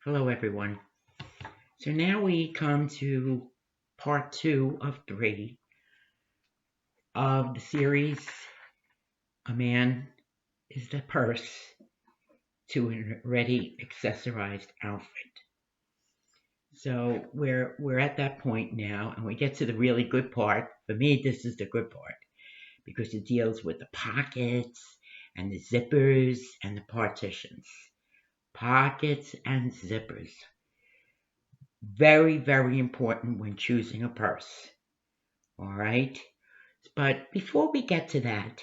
Hello, everyone. So now we come to part two of three of the series A Man is the Purse to an Already Accessorized Outfit. So we're at that point now, and we get to the really good part. For me, this is the good part because it deals with the pockets and the zippers and the partitions. Pockets and zippers. Very, very important when choosing a purse. All right. But before we get to that,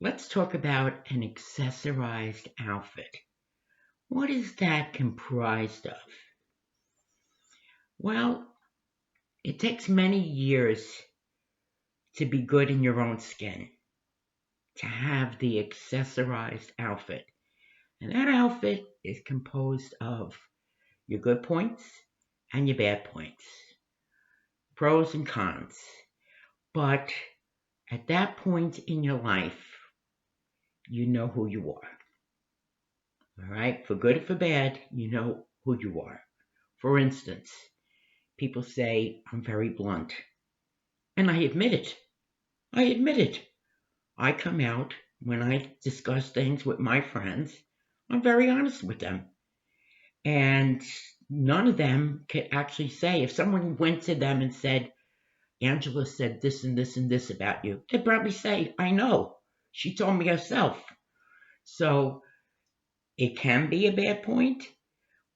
let's talk about an accessorized outfit. What is that comprised of? Well, it takes many years to be good in your own skin, to have the accessorized outfit. And that outfit is composed of your good points and your bad points, pros and cons. But at that point in your life, you know who you are. All right, for good or for bad, you know who you are. For instance, people say I'm very blunt, and I admit it. I admit it. I come out when I discuss things with my friends. I'm very honest with them. And none of them could actually say, if someone went to them and said, Angela said this and this and this about you, they'd probably say, I know. She told me herself. So it can be a bad point.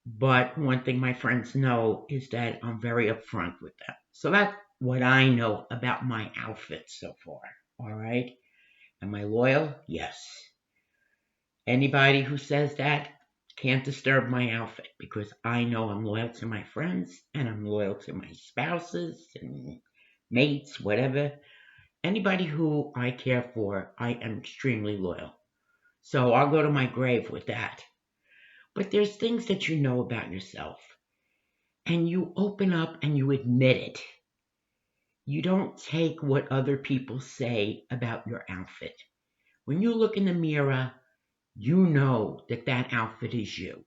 But one thing my friends know is that I'm very upfront with them. So that's what I know about my outfit so far. All right. Am I loyal? Yes. Anybody who says that can't disturb my outfit because I know I'm loyal to my friends and I'm loyal to my spouses and mates, whatever. Anybody who I care for, I am extremely loyal. So I'll go to my grave with that. But there's things that you know about yourself and you open up and you admit it. You don't take what other people say about your outfit. When you look in the mirror, you know that that outfit is you.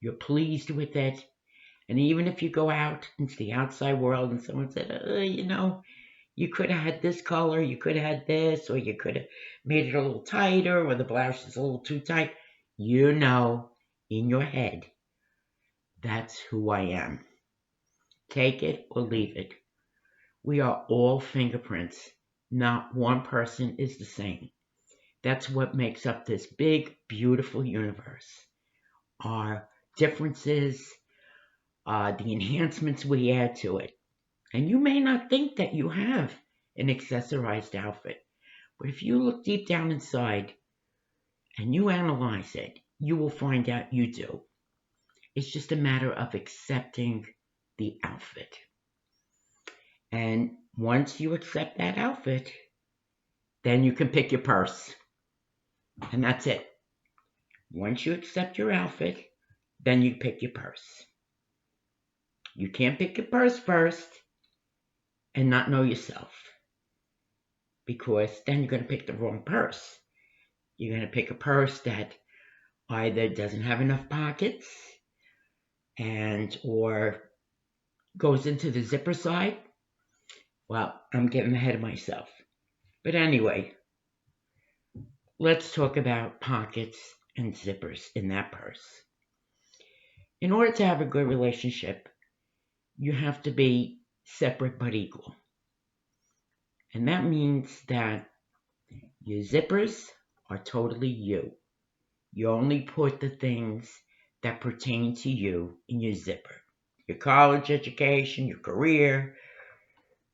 You're pleased with it. And even if you go out into the outside world and someone said, you could have had this color, you could have had this, or you could have made it a little tighter, or the blouse is a little too tight, you know in your head, that's who I am. Take it or leave it. We are all fingerprints. Not one person is the same. That's what makes up this big, beautiful universe. Our differences, the enhancements we add to it. And you may not think that you have an accessorized outfit, but if you look deep down inside and you analyze it, you will find out you do. It's just a matter of accepting the outfit. And once you accept that outfit, then you can pick your purse. And that's it. Once you accept your outfit, then you pick your purse. You can't pick your purse first and not know yourself because then you're going to pick the wrong purse. You're going to pick a purse that either doesn't have enough pockets and or goes into the zipper side. Well, I'm getting ahead of myself. But anyway, let's talk about pockets and zippers in that purse. In order to have a good relationship, you have to be separate but equal. And that means that your zippers are totally you. You only put the things that pertain to you in your zipper. Your college education, your career,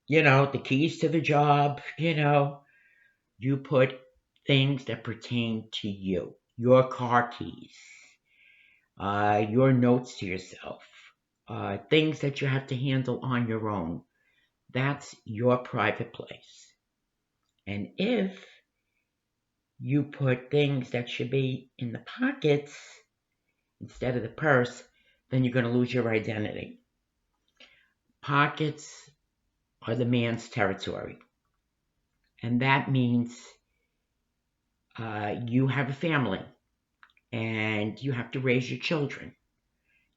the keys to the job, you put things that pertain to you. Your car keys, your notes to yourself, things that you have to handle on your own. That's your private place. And if you put things that should be in the pockets instead of the purse, then you're going to lose your identity. Pockets are the man's territory. And that means you have a family and you have to raise your children.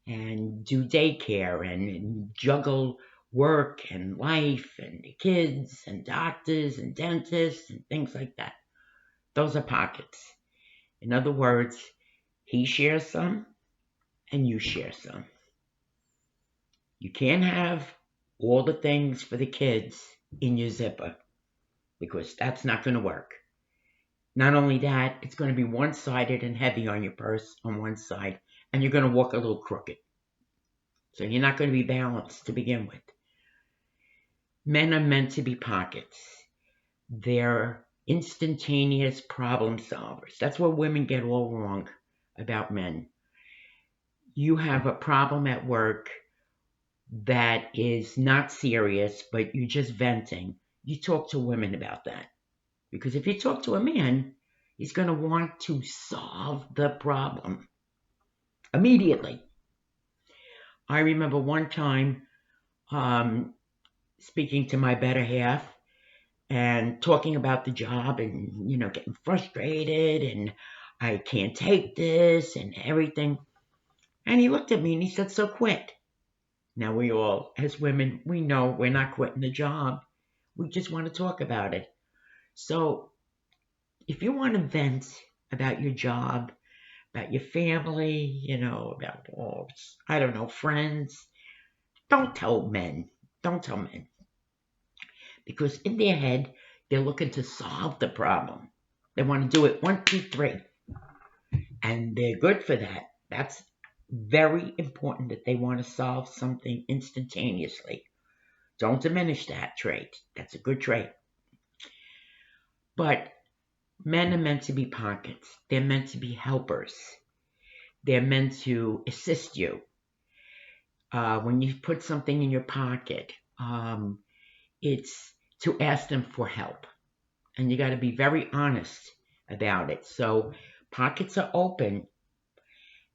and do daycare and juggle work and life and the kids and doctors and dentists and things like that. Those are pockets. In other words, he shares some and you share some. You can't have all the things for the kids in your zipper because that's not going to work. Not only that, it's going to be one-sided and heavy on your purse on one side, and you're going to walk a little crooked. So you're not going to be balanced to begin with. Men are meant to be pockets. They're instantaneous problem solvers. That's what women get all wrong about men. You have a problem at work that is not serious, but you're just venting. You talk to women about that. Because if you talk to a man, he's going to want to solve the problem immediately. I remember one time speaking to my better half and talking about the job and, getting frustrated and I can't take this and everything. And he looked at me and he said, "So quit." Now we all, as women, we know we're not quitting the job. We just want to talk about it. So if you want to vent about your job, about your family, about, I don't know, friends, don't tell men. Don't tell men. Because in their head, they're looking to solve the problem. They want to do it 1, 2, 3. And they're good for that. That's very important that they want to solve something instantaneously. Don't diminish that trait. That's a good trait. But men are meant to be pockets. They're meant to be helpers. They're meant to assist you. When you put something in your pocket, it's to ask them for help. And you got to be very honest about it. So pockets are open,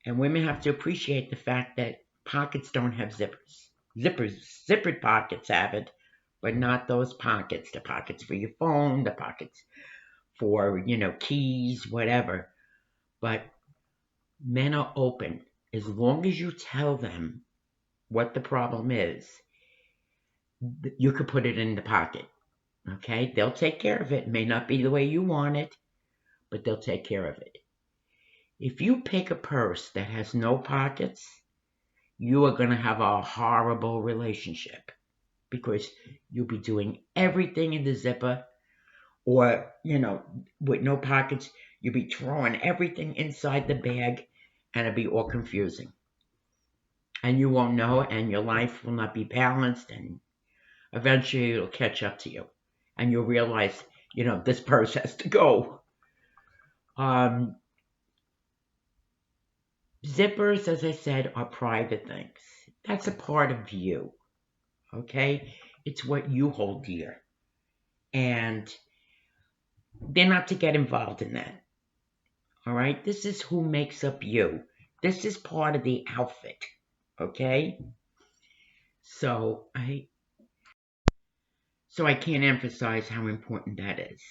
and women have to appreciate the fact that pockets don't have zippers. Zippered pockets have it, but not those pockets. The pockets for your phone, the pockets for, keys, whatever. But men are open. As long as you tell them what the problem is, you could put it in the pocket. Okay? They'll take care of it. It may not be the way you want it, but they'll take care of it. If you pick a purse that has no pockets, you are going to have a horrible relationship because you'll be doing everything in the zipper, or, with no pockets, you'll be throwing everything inside the bag and it'll be all confusing. And you won't know, and your life will not be balanced, and eventually it'll catch up to you. And you'll realize, this purse has to go. Zippers, as I said, are private things. That's a part of you, okay? It's what you hold dear. And they're not to get involved in that, all right? This is who makes up you. This is part of the outfit, okay? So I can't emphasize how important that is.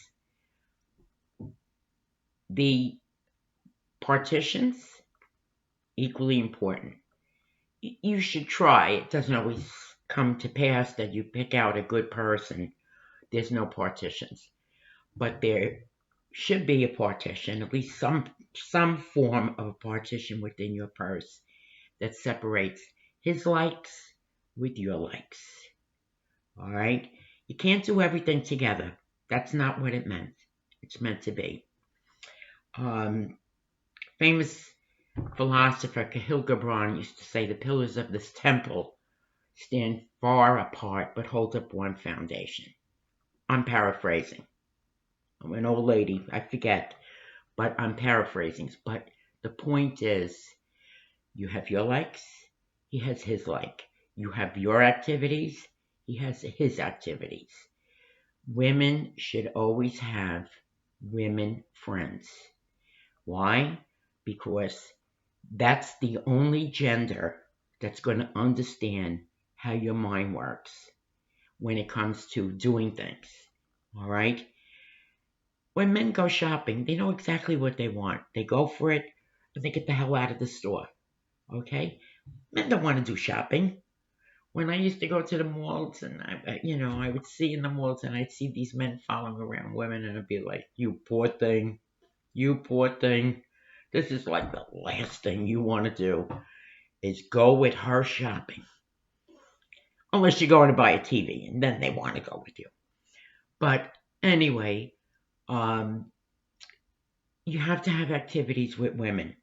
The partitions, equally important. You should try. It doesn't always come to pass that you pick out a good person. There's no partitions. But there should be a partition, at least some form of a partition within your purse that separates his likes with your likes. All right? You can't do everything together. That's not what it meant. It's meant to be. Famous philosopher Kahlil Gibran used to say the pillars of this temple stand far apart but hold up one foundation. I'm paraphrasing. I'm an old lady, I forget, but I'm paraphrasing. But the point is, you have your likes, he has his like. You have your activities, he has his activities. Women should always have women friends. Why? Because that's the only gender that's going to understand how your mind works when it comes to doing things. All right? When men go shopping, they know exactly what they want. They go for it, and they get the hell out of the store. Okay? Men don't want to do shopping. When I used to go to the malls and I would see in the malls and I'd see these men following around women and I'd be like, you poor thing, you poor thing. This is like the last thing you want to do is go with her shopping. Unless you're going to buy a TV and then they want to go with you. But anyway, um, you have to have activities with women.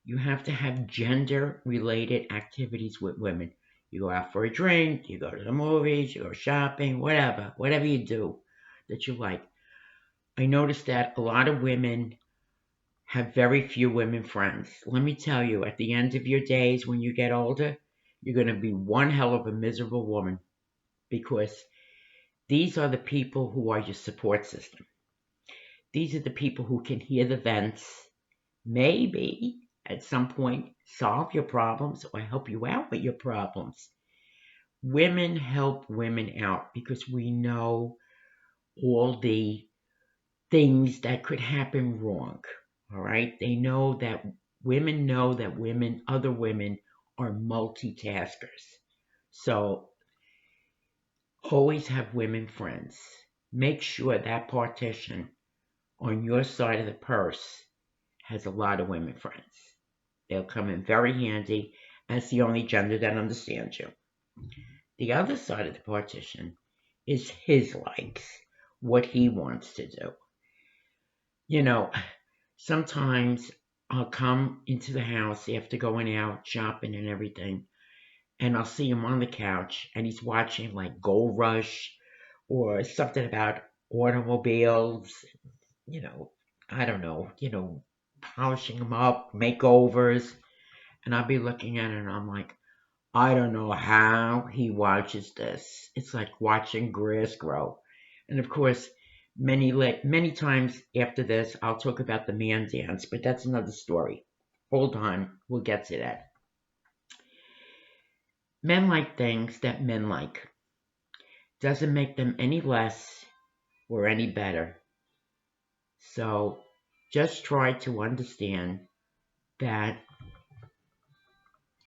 You have to have gender related activities with women. You go out for a drink, you go to the movies, you go shopping, whatever you do that you like. I noticed that a lot of women have very few women friends. Let me tell you, at the end of your days when you get older, you're going to be one hell of a miserable woman because these are the people who are your support system. These are the people who can hear the vents, maybe at some point solve your problems or help you out with your problems. Women help women out because we know all the things that could happen wrong. All right. Women know that other women are multitaskers. So always have women friends. Make sure that partition on your side of the purse has a lot of women friends. They'll come in very handy as the only gender that understands you. The other side of the partition is his likes, what he wants to do. You know, sometimes I'll come into the house after going out shopping and everything, and I'll see him on the couch and he's watching like Gold Rush or something about automobiles, you know, I don't know, polishing them up, makeovers. And I'll be looking at it and I'm like, I don't know how he watches this. It's like watching grass grow. And of course, many times after this, I'll talk about the man dance, but that's another story. Hold on, we'll get to that. Men like things that men like. Doesn't make them any less or any better. So just try to understand that